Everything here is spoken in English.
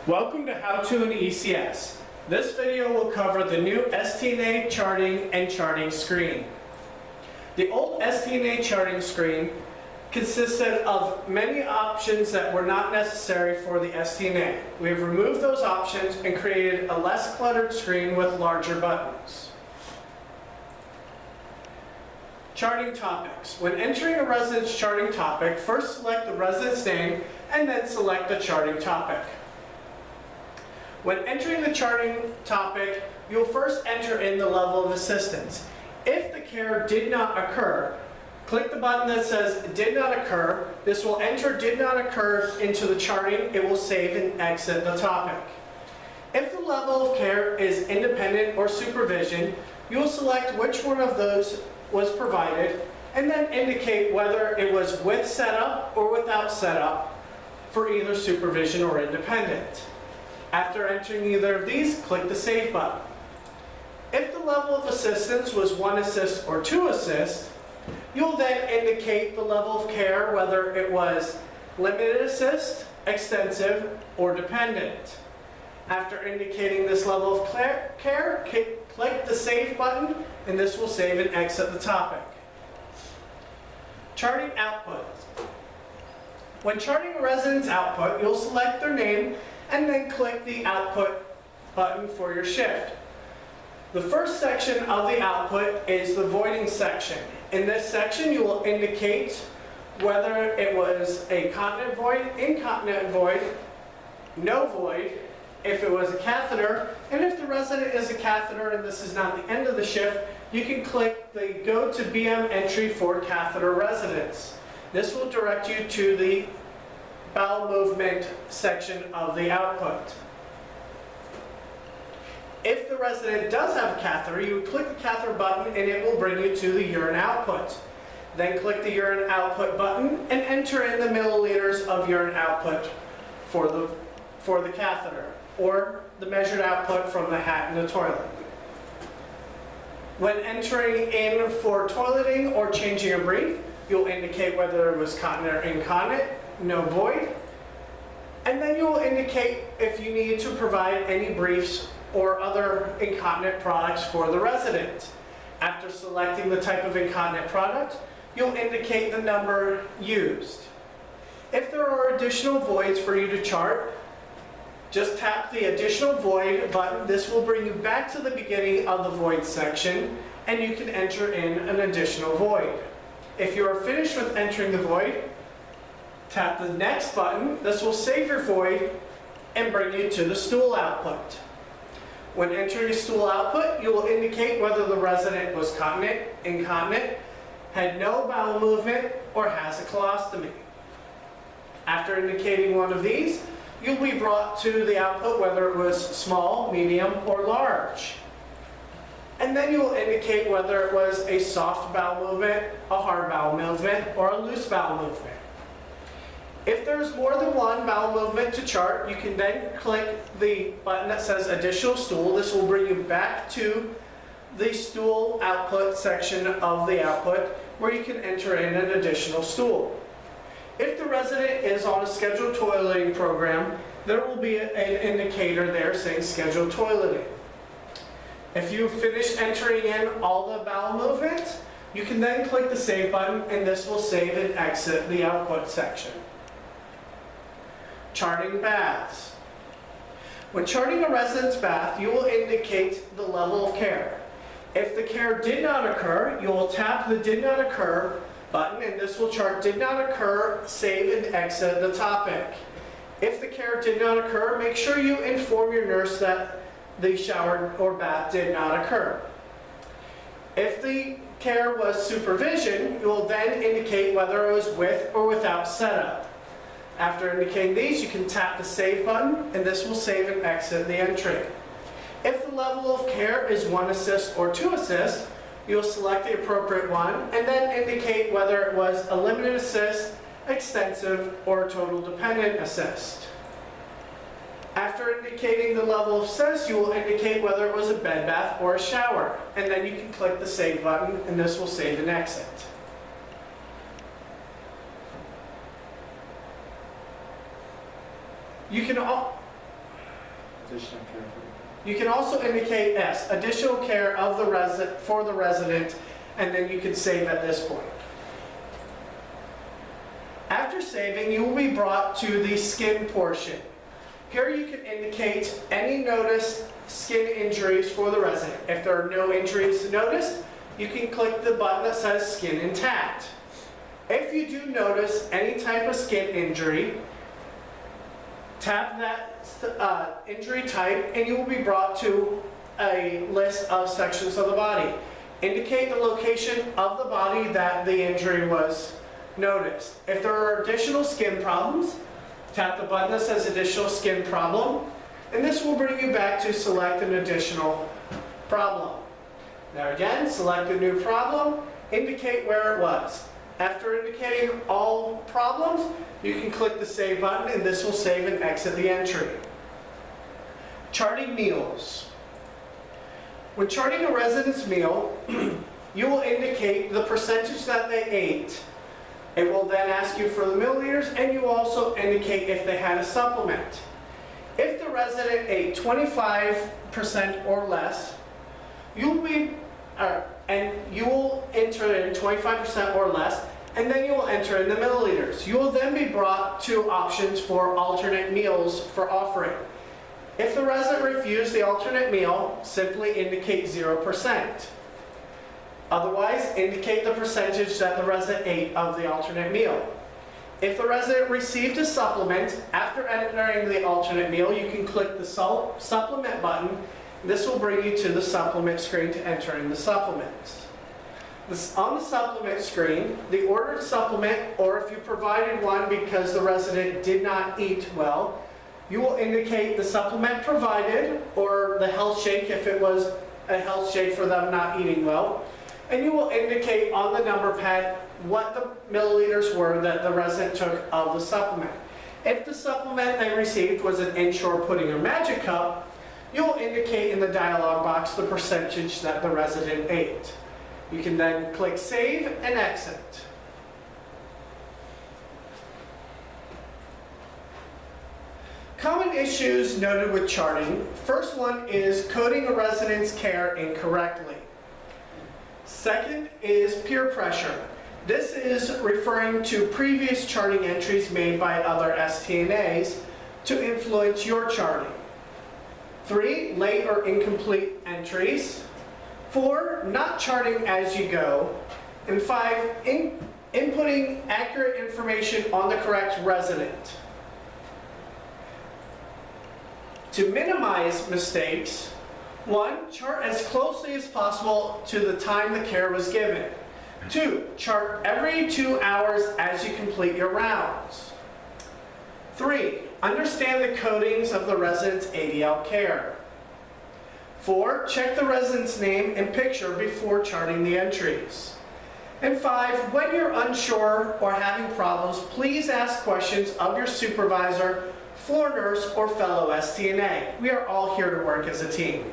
Welcome to How to in ECS. This video will cover the new STNA Charting and Charting Screen. The old STNA Charting Screen consisted of many options that were not necessary for the STNA. We have removed those options and created a less cluttered screen with larger buttons. Charting topics. When entering a resident's charting topic, first select the resident's name and then select the charting topic. When entering the charting topic, you'll first enter in the level of assistance. If the care did not occur, click the button that says did not occur. This will enter did not occur into the charting. It will save and exit the topic. If the level of care is independent or supervision, you will select which one of those was provided and then indicate whether it was with setup or without setup for either supervision or independent. After entering either of these, click the Save button. If the level of assistance was 1 assist or 2 assist, you'll then indicate the level of care, whether it was limited assist, extensive, or dependent. After indicating this level of care, click the Save button, and this will save and exit the topic. Charting output. When charting a resident's output, you'll select their name and then click the Output button for your shift. The first section of the output is the voiding section. In this section, you will indicate whether it was a continent void, incontinent void, no void, if it was a catheter, and if the resident is a catheter and this is not the end of the shift, you can click the Go to BM entry for catheter residents. This will direct you to the bowel movement section of the output. If the resident does have a catheter, you would click the catheter button and it will bring you to the urine output. Then click the urine output button and enter in the milliliters of urine output for the catheter, or the measured output from the hat in the toilet. When entering in for toileting or changing a brief, you'll indicate whether it was continent or incontinent, no void, and then you will indicate if you need to provide any briefs or other incontinent products for the resident. After selecting the type of incontinent product, you'll indicate the number used. If there are additional voids for you to chart, just tap the additional void button. This will bring you back to the beginning of the void section, and you can enter in an additional void. If you are finished with entering the void, tap the next button. This will save your void and bring you to the stool output. When entering a stool output, you will indicate whether the resident was continent, incontinent, had no bowel movement, or has a colostomy. After indicating one of these, you'll be brought to the output whether it was small, medium, or large. And then you will indicate whether it was a soft bowel movement, a hard bowel movement, or a loose bowel movement. If there's more than one bowel movement to chart, you can then click the button that says Additional Stool. This will bring you back to the stool output section of the output, where you can enter in an additional stool. If the resident is on a scheduled toileting program, there will be an indicator there saying Scheduled Toileting. If you've finished entering in all the bowel movements, you can then click the Save button, and this will save and exit the output section. Charting baths. When charting a resident's bath, you will indicate the level of care. If the care did not occur, you will tap the Did Not Occur button, and this will chart Did Not Occur, save and exit the topic. If the care did not occur, make sure you inform your nurse that the shower or bath did not occur. If the care was supervision, you will then indicate whether it was with or without setup. After indicating these, you can tap the Save button, and this will save and exit the entry. If the level of care is 1 assist or 2 assist, you'll select the appropriate one and then indicate whether it was a limited assist, extensive, or total dependent assist. After indicating the level of assist, you will indicate whether it was a bed bath or a shower, and then you can click the Save button, and this will save and exit. You can Additional care You can also indicate S, additional care of the for the resident, and then you can save at this point. After saving, you will be brought to the skin portion. Here you can indicate any noticed skin injuries for the resident. If there are no injuries noticed, you can click the button that says Skin Intact. If you do notice any type of skin injury, tap that injury type and you will be brought to a list of sections of the body. Indicate the location of the body that the injury was noticed. If there are additional skin problems, tap the button that says Additional Skin Problem, and this will bring you back to select an additional problem. Now again, select a new problem, indicate where it was. After indicating all problems, you can click the Save button and this will save and exit the entry. Charting meals. When charting a resident's meal, you will indicate the percentage that they ate. It will then ask you for the milliliters and you will also indicate if they had a supplement. If the resident ate 25% or less, you will enter in 25% or less, and then you will enter in the milliliters. You will then be brought to options for alternate meals for offering. If the resident refused the alternate meal, simply indicate 0%. Otherwise, indicate the percentage that the resident ate of the alternate meal. If the resident received a supplement, after entering the alternate meal, you can click the supplement button. This will bring you to the supplement screen to enter in the supplements. On the supplement screen, the ordered supplement, or if you provided one because the resident did not eat well, you will indicate the supplement provided, or the health shake if it was a health shake for them not eating well. And you will indicate on the number pad what the milliliters were that the resident took of the supplement. If the supplement they received was an Ensure Pudding or Magic Cup, you will indicate in the dialog box the percentage that the resident ate. You can then click Save and Exit. Common issues noted with charting. First one is coding a resident's care incorrectly. Second is peer pressure. This is referring to previous charting entries made by other STNAs to influence your charting. 3, late or incomplete entries. 4, not charting as you go. And 5, inputting accurate information on the correct resident. To minimize mistakes, 1, chart as closely as possible to the time the care was given. 2, chart every 2 hours as you complete your rounds. 3, understand the codings of the resident's ADL care. 4, check the resident's name and picture before charting the entries. And 5, when you're unsure or having problems, please ask questions of your supervisor, floor nurse, or fellow STNA. We are all here to work as a team.